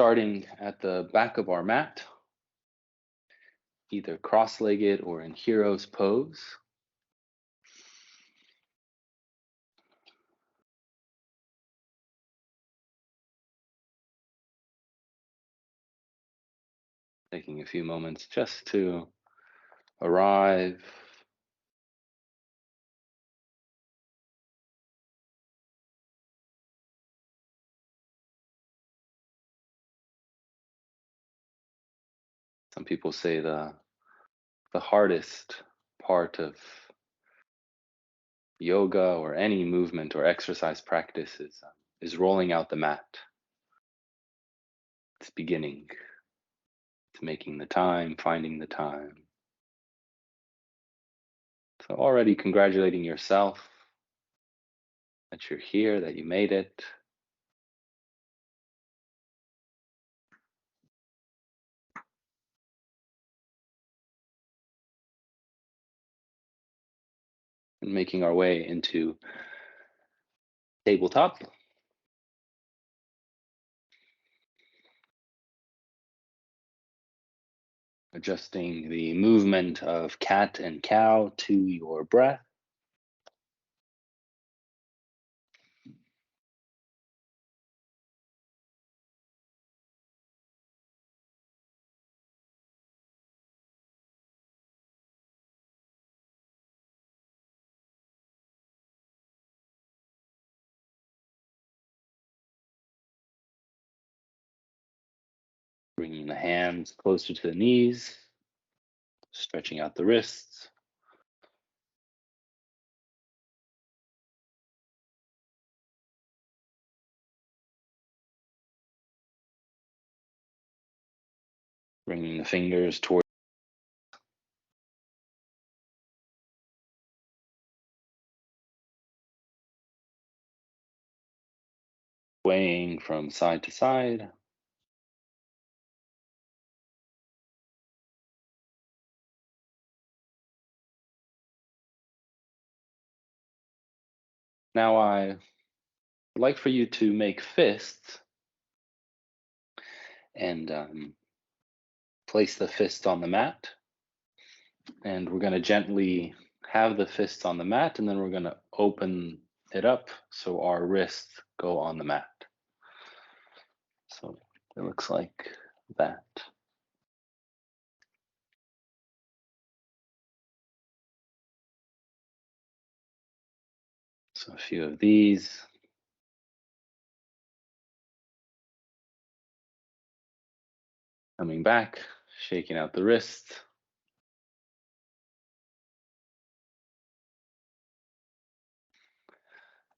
starting at the back of our mat, either cross-legged or in hero's pose. Taking a few moments just to arrive. Some people say the hardest part of yoga or any movement or exercise practice is rolling out the mat. It's beginning. It's making the time, finding the time. So already congratulating yourself that you're here, that you made it. And making our way into tabletop. Adjusting the movement of cat and cow to your breath. Bringing the hands closer to the knees, stretching out the wrists. Bringing the fingers toward swaying from side to side. Now I would like for you to make fists and place the fist on the mat. And we're going to gently have the fists on the mat, and then we're going to open it up so our wrists go on the mat. So it looks like that. So a few of these. Coming back, shaking out the wrist.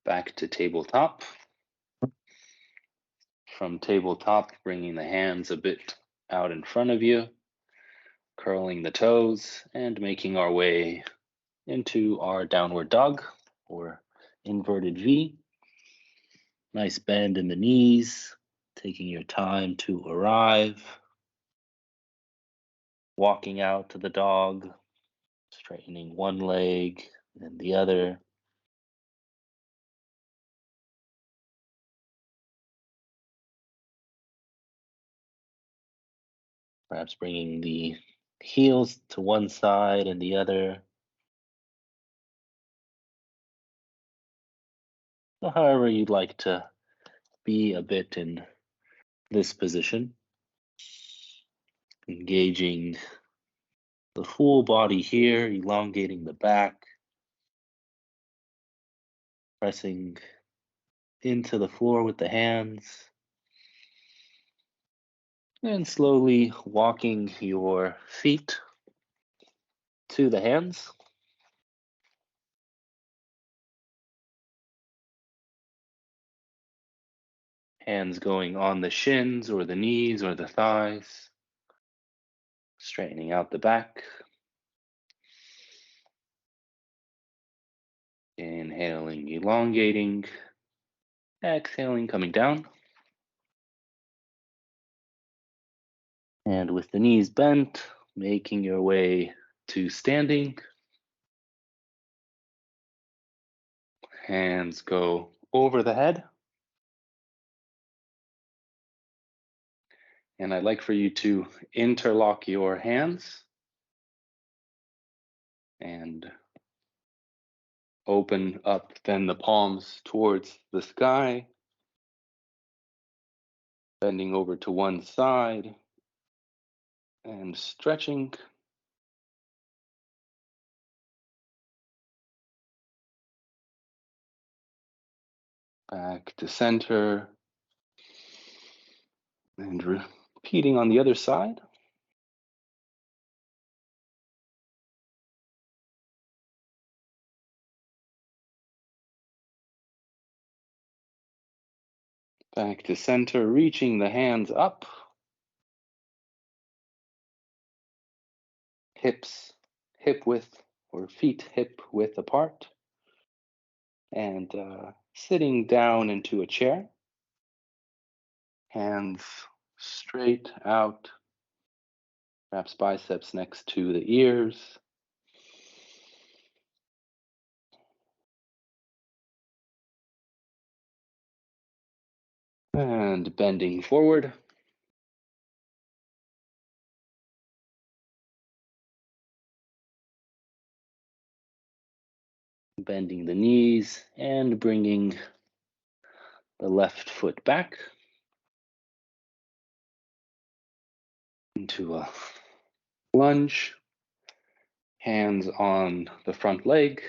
Back to tabletop. From tabletop, bringing the hands a bit out in front of you, curling the toes, and making our way into our downward dog or inverted V. Nice bend in the knees, taking your time to arrive. Walking out to the dog, straightening one leg and the other. Perhaps bringing the heels to one side and the other. So however you'd like to be a bit in this position. Engaging the full body here, elongating the back. Pressing into the floor with the hands. And slowly walking your feet to the hands. Hands going on the shins or the knees or the thighs. Straightening out the back. Inhaling, elongating. Exhaling, coming down. And with the knees bent, making your way to standing. Hands go over the head. And I'd like for you to interlock your hands and open up then the palms towards the sky, bending over to one side and stretching. Back to center and repeating on the other side. Back to center, reaching the hands up, hips hip width or feet hip width apart, and sitting down into a chair, hands straight out, perhaps biceps next to the ears. And bending forward. Bending the knees and bringing the left foot back into a lunge. Hands on the front leg.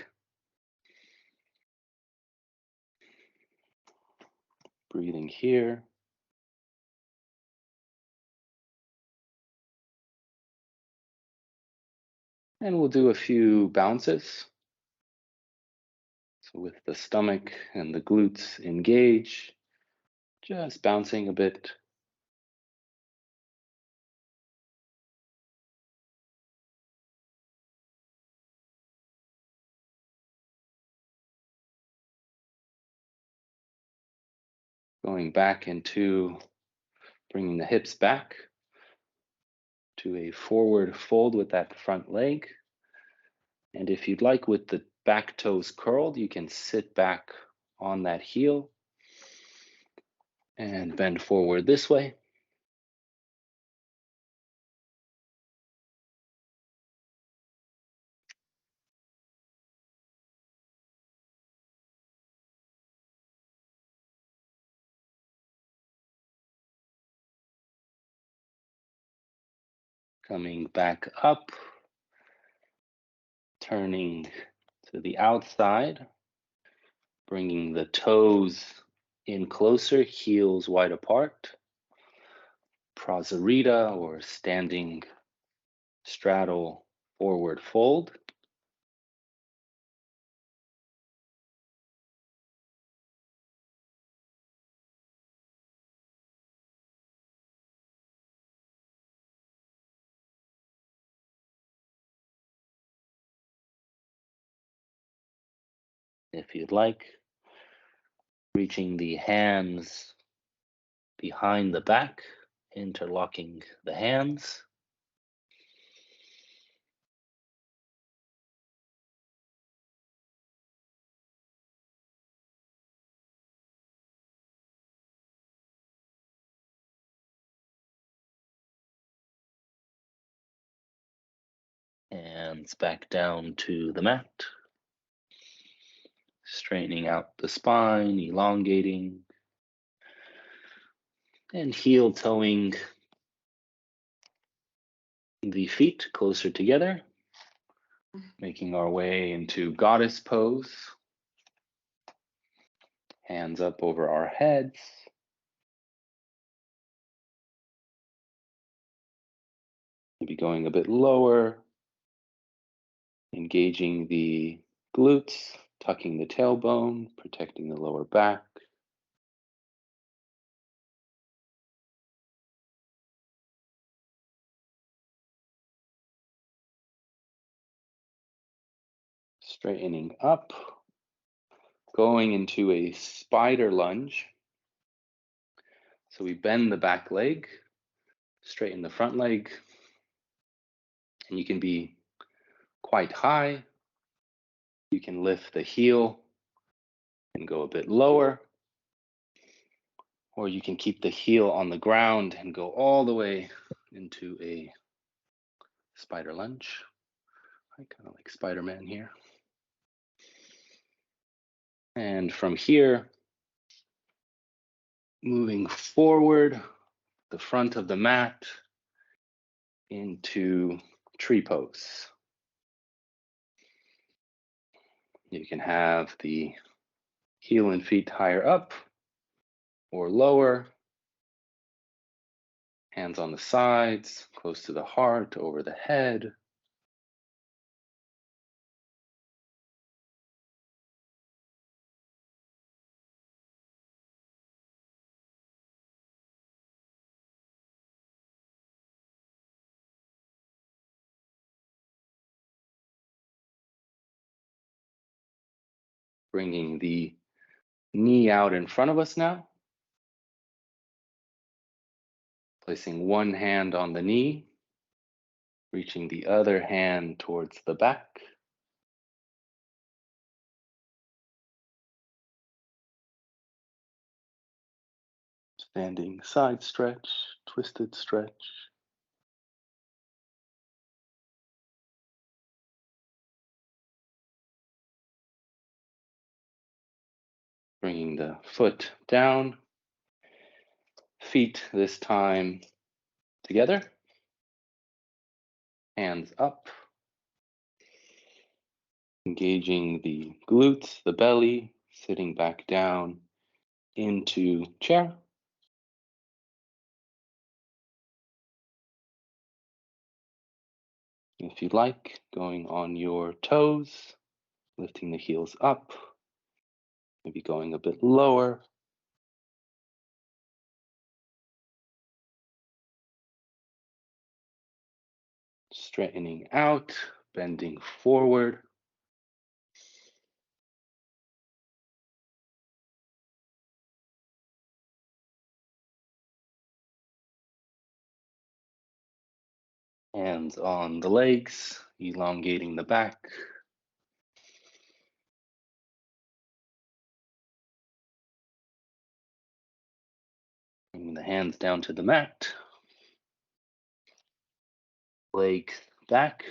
Breathing here. And we'll do a few bounces. So with the stomach and the glutes engaged, just bouncing a bit. Going back into bringing the hips back to a forward fold with that front leg. And if you'd like, with the back toes curled, you can sit back on that heel and bend forward this way. Coming back up, turning to the outside, bringing the toes in closer, heels wide apart. Prasarita or standing straddle forward fold. If you'd like, reaching the hands behind the back, interlocking the hands. Hands back down to the mat. Straightening out the spine, elongating, and heel toeing the feet closer together, making our way into goddess pose. Hands up over our heads. Maybe going a bit lower, engaging the glutes, tucking the tailbone, protecting the lower back. Straightening up, going into a spider lunge. So we bend the back leg, straighten the front leg, and you can be quite high. You can lift the heel and go a bit lower, Or you can keep the heel on the ground and go all the way into a spider lunge. I kind of like Spider-Man here. And from here, moving forward, the front of the mat into tree pose. You can have the heel and feet higher up or lower, hands on the sides, close to the heart, over the head. Bringing the knee out in front of us now. Placing one hand on the knee, reaching the other hand towards the back. Standing side stretch, twisted stretch. Bringing the foot down, feet this time together, hands up, engaging the glutes, the belly, sitting back down into chair. If you like, going on your toes, lifting the heels up, maybe going a bit lower. Straightening out, bending forward. Hands on the legs, elongating the back. Bringing the hands down to the mat. Legs back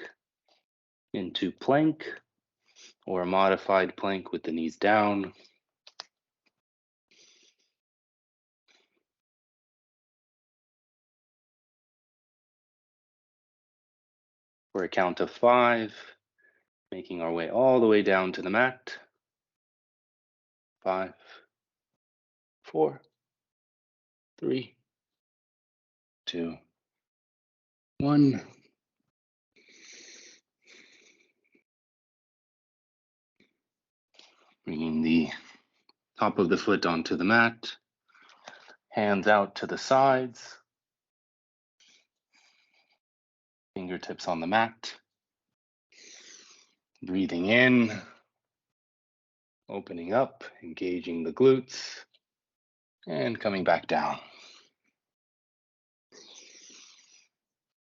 into plank or a modified plank with the knees down. For a count of 5, making our way all the way down to the mat. 5, 4, 3, 2, 1. Bringing the top of the foot onto the mat. Hands out to the sides. Fingertips on the mat. Breathing in, opening up, engaging the glutes, and coming back down.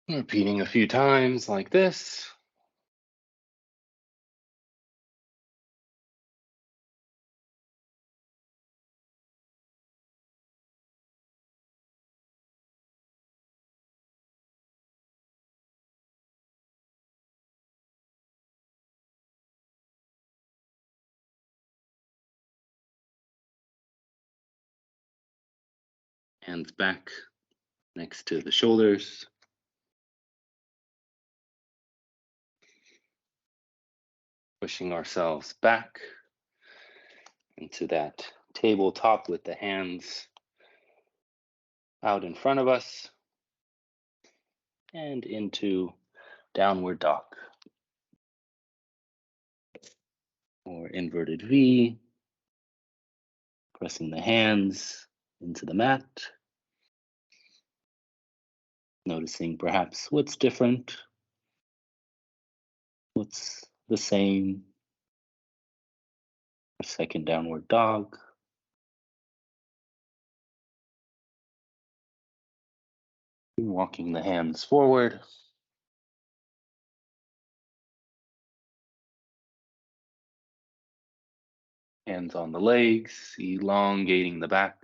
Repeating a few times like this. Hands back next to the shoulders. Pushing ourselves back into that tabletop with the hands out in front of us and into downward dog or inverted V. Pressing the hands into the mat. Noticing perhaps what's different, what's the same. A second downward dog. Walking the hands forward. Hands on the legs, elongating the back.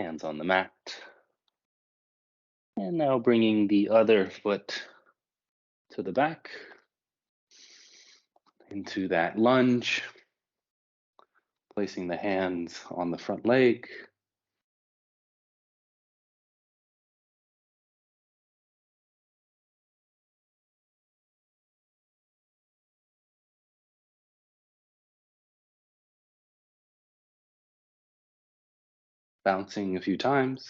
hands on the mat. And now bringing the other foot to the back into that lunge, placing the hands on the front leg. Bouncing a few times.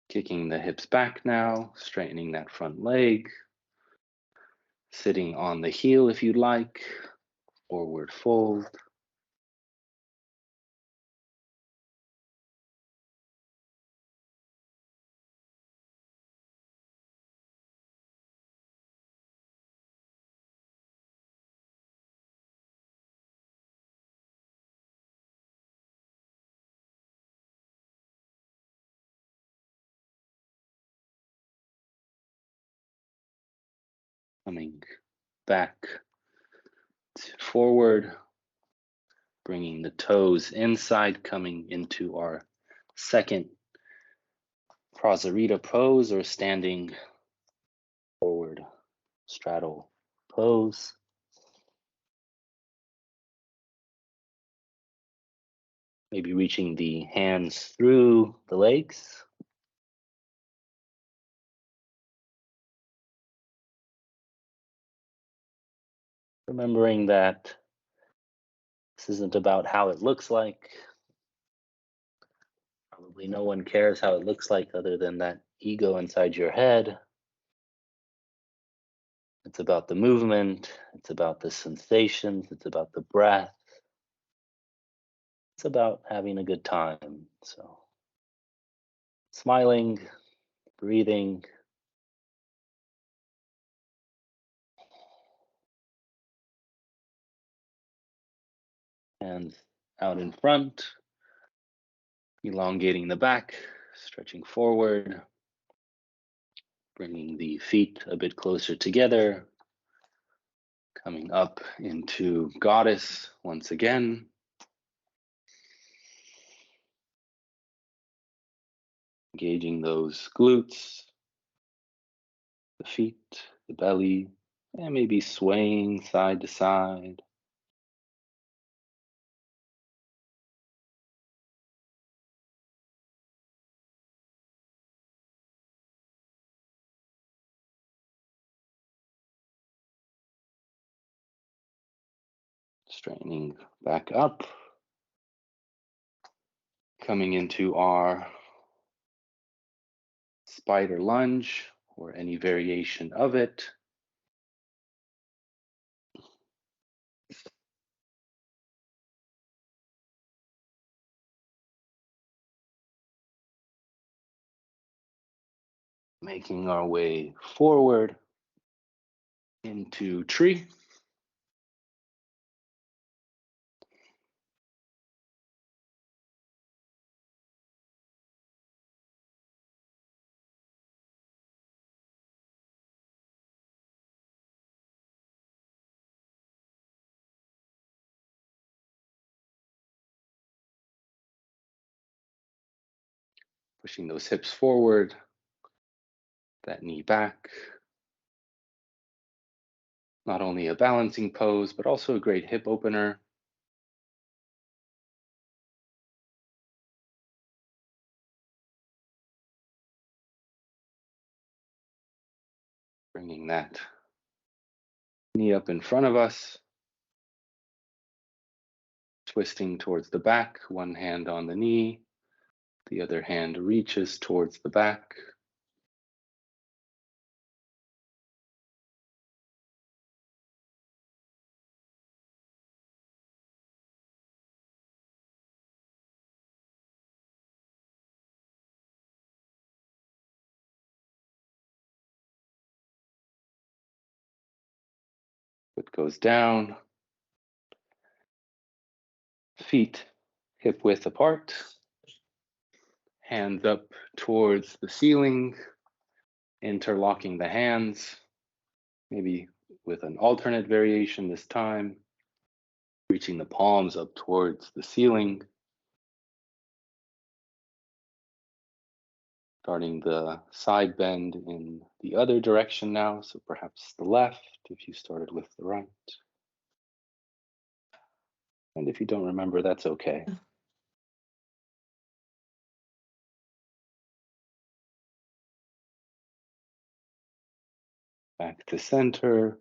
Kicking the hips back now, straightening that front leg. Sitting on the heel if you'd like, forward fold. Coming back forward, bringing the toes inside, coming into our second Prasarita pose, or standing forward straddle pose. Maybe reaching the hands through the legs. Remembering that this isn't about how it looks like. Probably no one cares how it looks like other than that ego inside your head. It's about the movement, it's about the sensations, it's about the breath. It's about having a good time. So, smiling, breathing, hands out in front, elongating the back, stretching forward, bringing the feet a bit closer together, coming up into goddess once again. Engaging those glutes, the feet, the belly, and maybe swaying side to side. Straightening back up, coming into our spider lunge or any variation of it. Making our way forward into tree. Pushing those hips forward, that knee back. Not only a balancing pose, but also a great hip opener. Bringing that knee up in front of us. Twisting towards the back, one hand on the knee, the other hand reaches towards the back. Foot goes down, feet hip width apart. Hands up towards the ceiling, interlocking the hands, maybe with an alternate variation this time, reaching the palms up towards the ceiling, starting the side bend in the other direction now, so perhaps the left if you started with the right. And if you don't remember, that's okay. Back to center.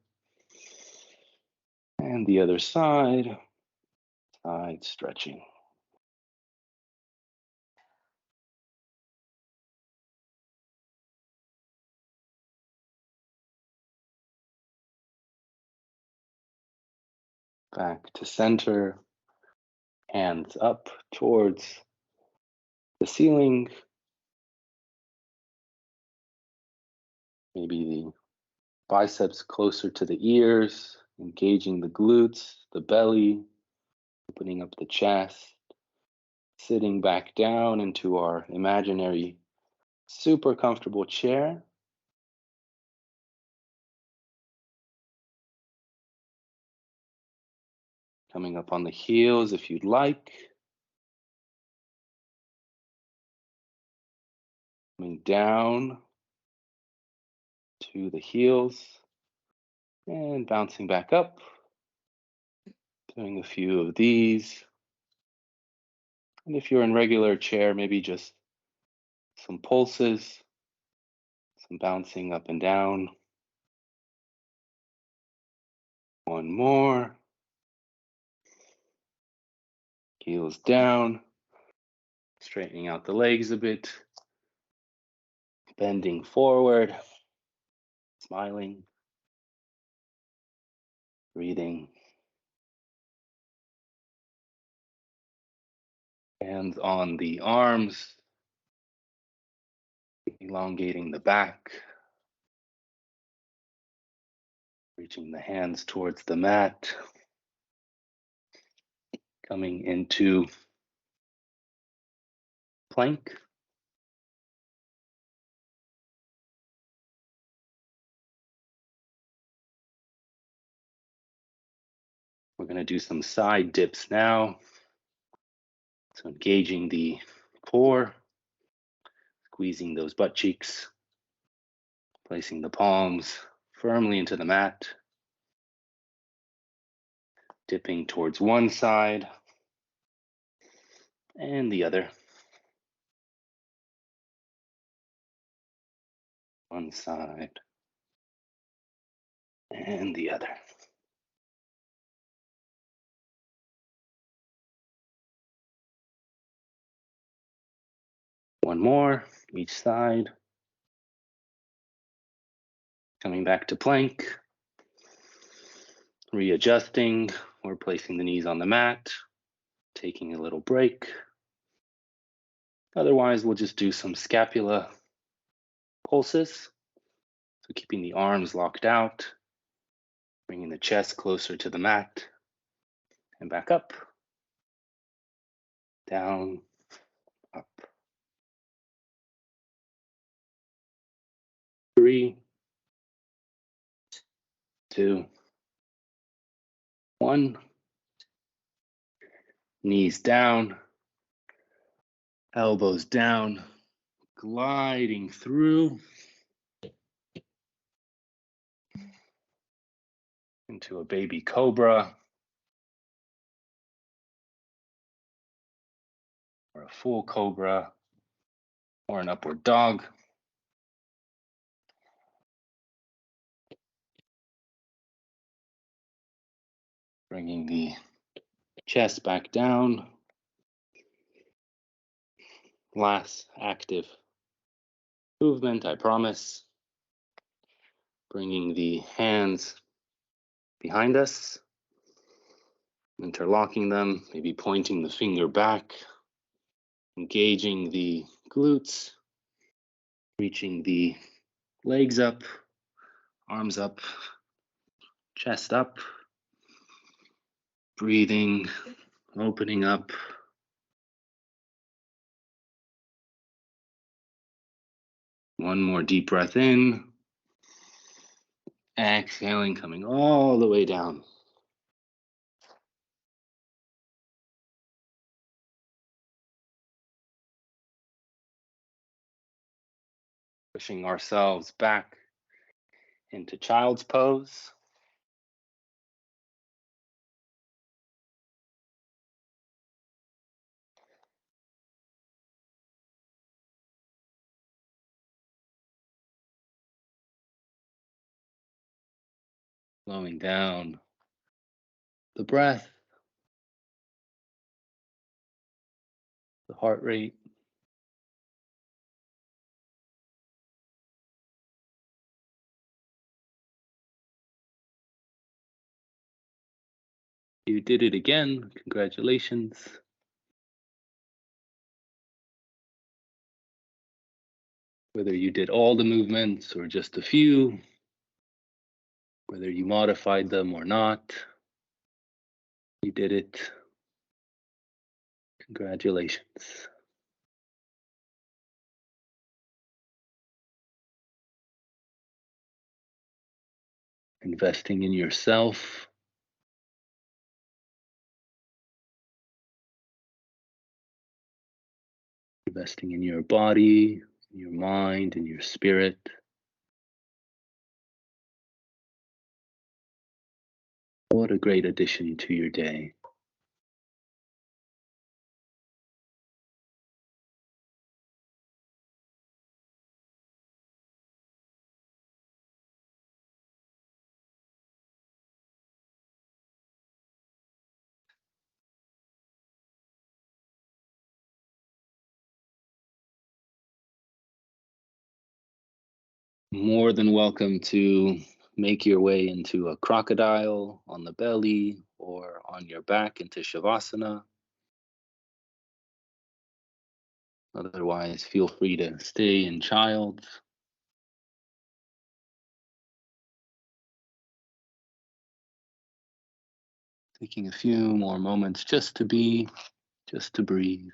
And the other side, side stretching. Back to center, hands up towards the ceiling. Maybe the biceps closer to the ears, engaging the glutes, the belly, opening up the chest, sitting back down into our imaginary, super comfortable chair. Coming up on the heels if you'd like. Coming down to the heels and bouncing back up. Doing a few of these. And if you're in regular chair, maybe just some pulses, some bouncing up and down. One more. Heels down. Straightening out the legs a bit. Bending forward. Smiling. Breathing. Hands on the arms. Elongating the back. Reaching the hands towards the mat. Coming into plank. We're going to do some side dips now. So engaging the core, squeezing those butt cheeks, placing the palms firmly into the mat, dipping towards one side and the other. One side and the other. One more, each side. Coming back to plank, readjusting or placing the knees on the mat, taking a little break. Otherwise, we'll just do some scapula pulses. So keeping the arms locked out, bringing the chest closer to the mat, and back up, down, up. 3, 2, 1. Knees down, elbows down, gliding through into a baby cobra or a full cobra or an upward dog. Bringing the chest back down. Last active movement, I promise. Bringing the hands behind us, interlocking them, maybe pointing the finger back, engaging the glutes, reaching the legs up, arms up, chest up, breathing, opening up, One more deep breath in. Exhaling, coming all the way down. Pushing ourselves back into child's pose. Slowing down the breath, the heart rate. You did it again. Congratulations. Whether you did all the movements or just a few, whether you modified them or not, you did it. Congratulations. Investing in yourself, investing in your body, your mind, and your spirit. What a great addition to your day. More than welcome to make your way into a crocodile on the belly or on your back into Shavasana. Otherwise, feel free to stay in child's. Taking a few more moments just to be, just to breathe.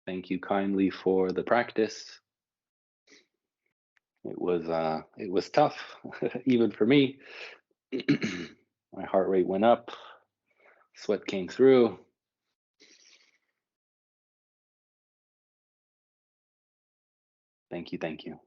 Thank you kindly for the practice. It was tough, even for me. My heart rate went up, sweat came through. Thank you, thank you.